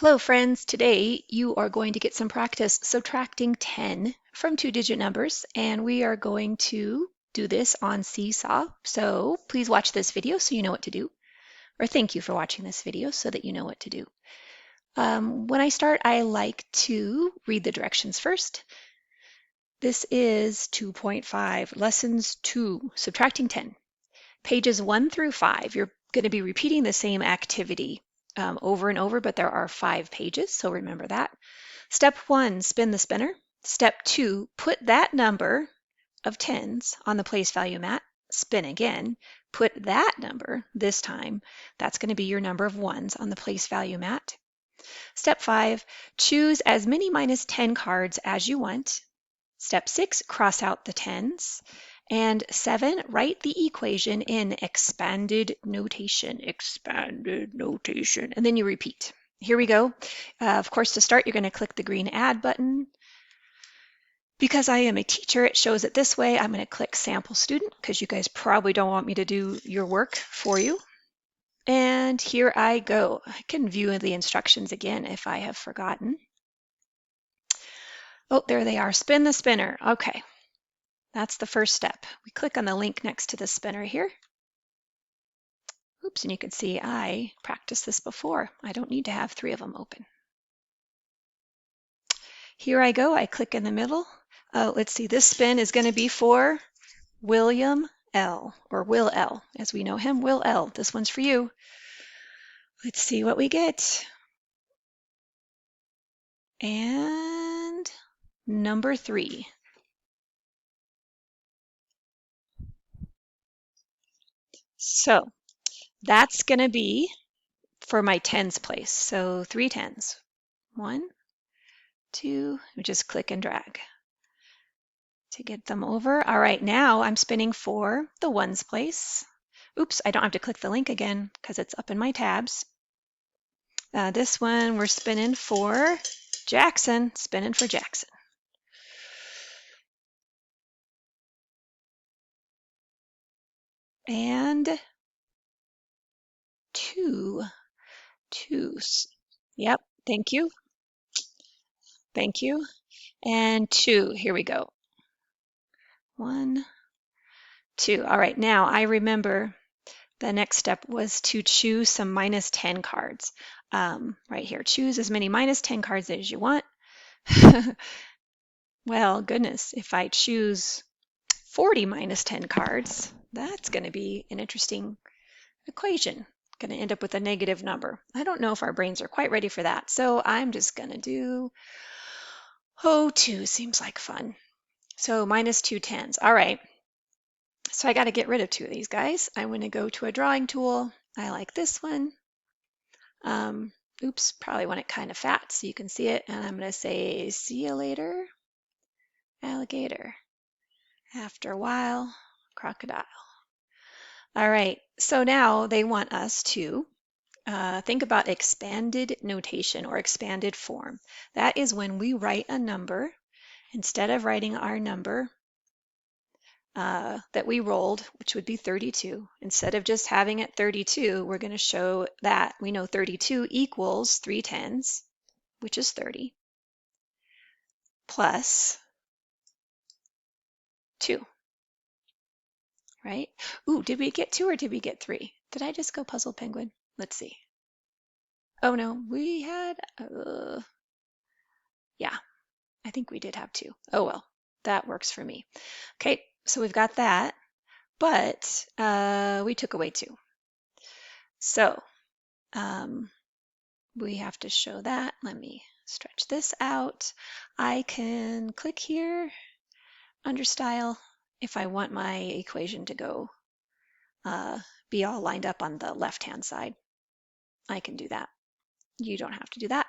Hello friends, today you are going to get some practice subtracting 10 from two-digit numbers, and we are going to do this on Seesaw. So please watch this video so you know what to do, or thank you for watching this video so that you know what to do. When I start, I like to read the directions first. This is 2.5, Lessons 2, Subtracting 10. Pages 1 through 5, you're going to be repeating the same activity over and over, but there are 5 pages, so remember that. Step 1, spin the spinner. Step 2, put that number of tens on the place value mat. Spin again. Put that number, this time, that's going to be your number of ones on the place value mat. Step 5, choose as many minus 10 cards as you want. Step 6, cross out the tens. And 7, write the equation in expanded notation. Expanded notation. And then you repeat. Here we go. Of course, to start, you're going to click the green Add button. Because I am a teacher, it shows it this way. I'm going to click Sample Student because you guys probably don't want me to do your work for you. And here I go. I can view the instructions again if I have forgotten. Oh, there they are. Spin the spinner. Okay. That's the first step. We click on the link next to the spinner here. Oops, and you can see I practiced this before. I don't need to have 3 of them open. Here I go. I click in the middle. Let's see, this spin is going to be for William L, or Will L, as we know him. Will L. This one's for you. Let's see what we get. And number 3. So that's going to be for my tens place. So 3 tens. 1, 2, we just click and drag to get them over. All right, now I'm spinning for the ones place. Oops, I don't have to click the link again because it's up in my tabs. This one we're spinning for Jackson, spinning for Jackson. And 2. Yep, thank you. Thank you. And 2, here we go. 1, 2. All right, now I remember the next step was to choose some minus 10 cards. Right here, choose as many minus 10 cards as you want. Well, goodness, if I choose 40 minus 10 cards, that's going to be an interesting equation. Going to end up with a negative number. I don't know if our brains are quite ready for that, so I'm just going to do 2 seems like fun. So minus 2 tens. All right. So I got to get rid of 2 of these guys. I'm going to go to a drawing tool. I like this one. Oops, probably want it kind of fat so you can see it. And I'm going to say, see you later, alligator. After a while, crocodile. All right, so now they want us to think about expanded notation or expanded form. That is when we write a number, instead of writing our number that we rolled, which would be 32, instead of just having it 32, we're going to show that we know 32 equals 3 tens, which is 30, plus 2, right? Ooh, did we get 2 or did we get 3? Did I just go puzzle penguin? Let's see. Oh no, we had, yeah, I think we did have 2. Oh well, that works for me. Okay, so we've got that, but we took away 2. So we have to show that. Let me stretch this out. I can click here under style if I want my equation to go be all lined up on the left-hand side. I can do that. You don't have to do that.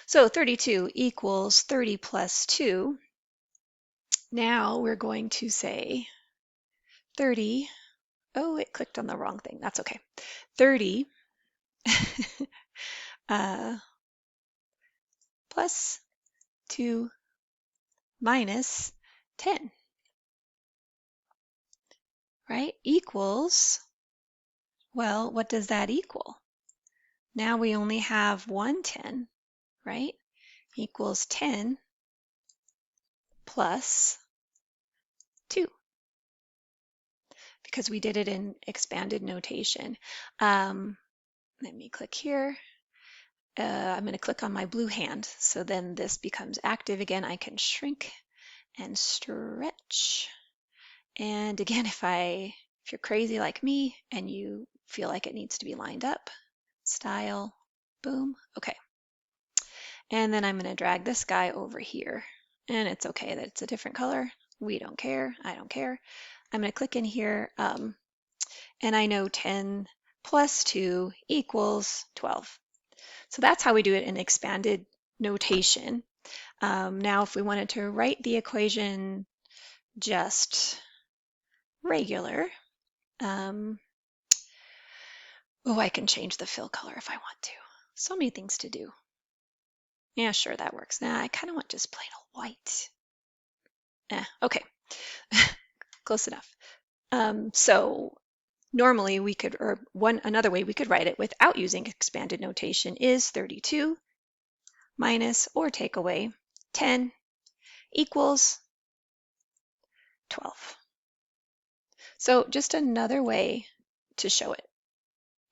So 32 equals 30 plus 2. Now we're going to say 30. Oh, it clicked on the wrong thing. That's okay. 30 plus 2 minus 10, right? Equals, well, what does that equal? Now we only have one 10, right? Equals 10 plus 2, because we did it in expanded notation. Let me click here. I'm going to click on my blue hand, so then this becomes active again. I can shrink and stretch. And again, if you're crazy like me and you feel like it needs to be lined up, style, boom, okay. And then I'm going to drag this guy over here. And it's okay that it's a different color. We don't care. I don't care. I'm going to click in here, and I know 10 plus 2 equals 12. So that's how we do it in expanded notation. Now, if we wanted to write the equation just regular, I can change the fill color if I want to. So many things to do. Yeah, sure, that works. Nah, I kind of want just plain old white. Okay, close enough. So normally we could, or another way we could write it without using expanded notation is 32 minus or take away 10 equals 12. So just another way to show it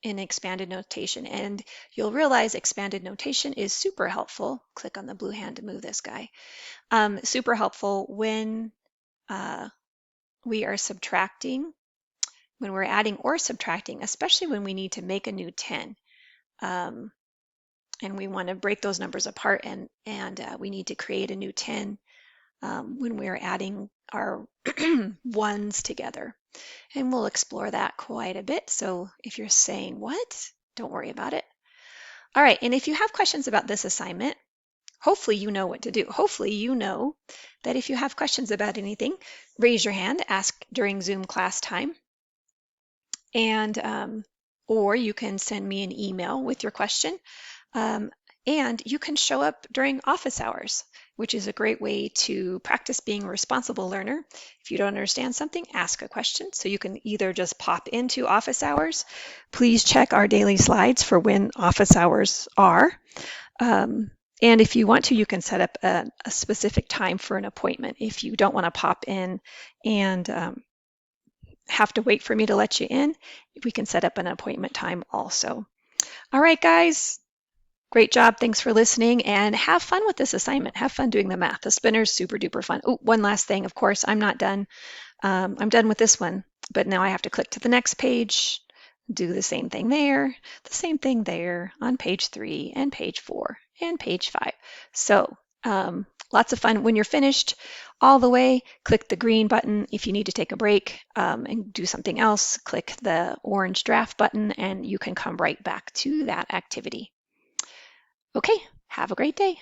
in expanded notation. And you'll realize expanded notation is super helpful. Click on the blue hand to move this guy. Super helpful when we are subtracting, when we're adding or subtracting, especially when we need to make a new 10. And we want to break those numbers apart, and we need to create a new 10 when we're adding our ones together. And we'll explore that quite a bit. So if you're saying, what? Don't worry about it. All right, and if you have questions about this assignment, hopefully you know what to do. Hopefully you know that if you have questions about anything, raise your hand, ask during Zoom class time, and or you can send me an email with your question. And you can show up during office hours, which is a great way to practice being a responsible learner. If you don't understand something, ask a question. So you can either just pop into office hours. Please check our daily slides for when office hours are. And if you want to, you can set up a specific time for an appointment. If you don't want to pop in and have to wait for me to let you in, we can set up an appointment time also. All right, guys. Great job. Thanks for listening, and have fun with this assignment. Have fun doing the math. The spinner's super duper fun. Oh, one last thing. Of course, I'm not done. I'm done with this one, but now I have to click to the next page, do the same thing there, the same thing there on page 3 and page 4 and page 5. So lots of fun. When you're finished all the way, click the green button. If you need to take a break and do something else, click the orange draft button, and you can come right back to that activity. Okay, have a great day.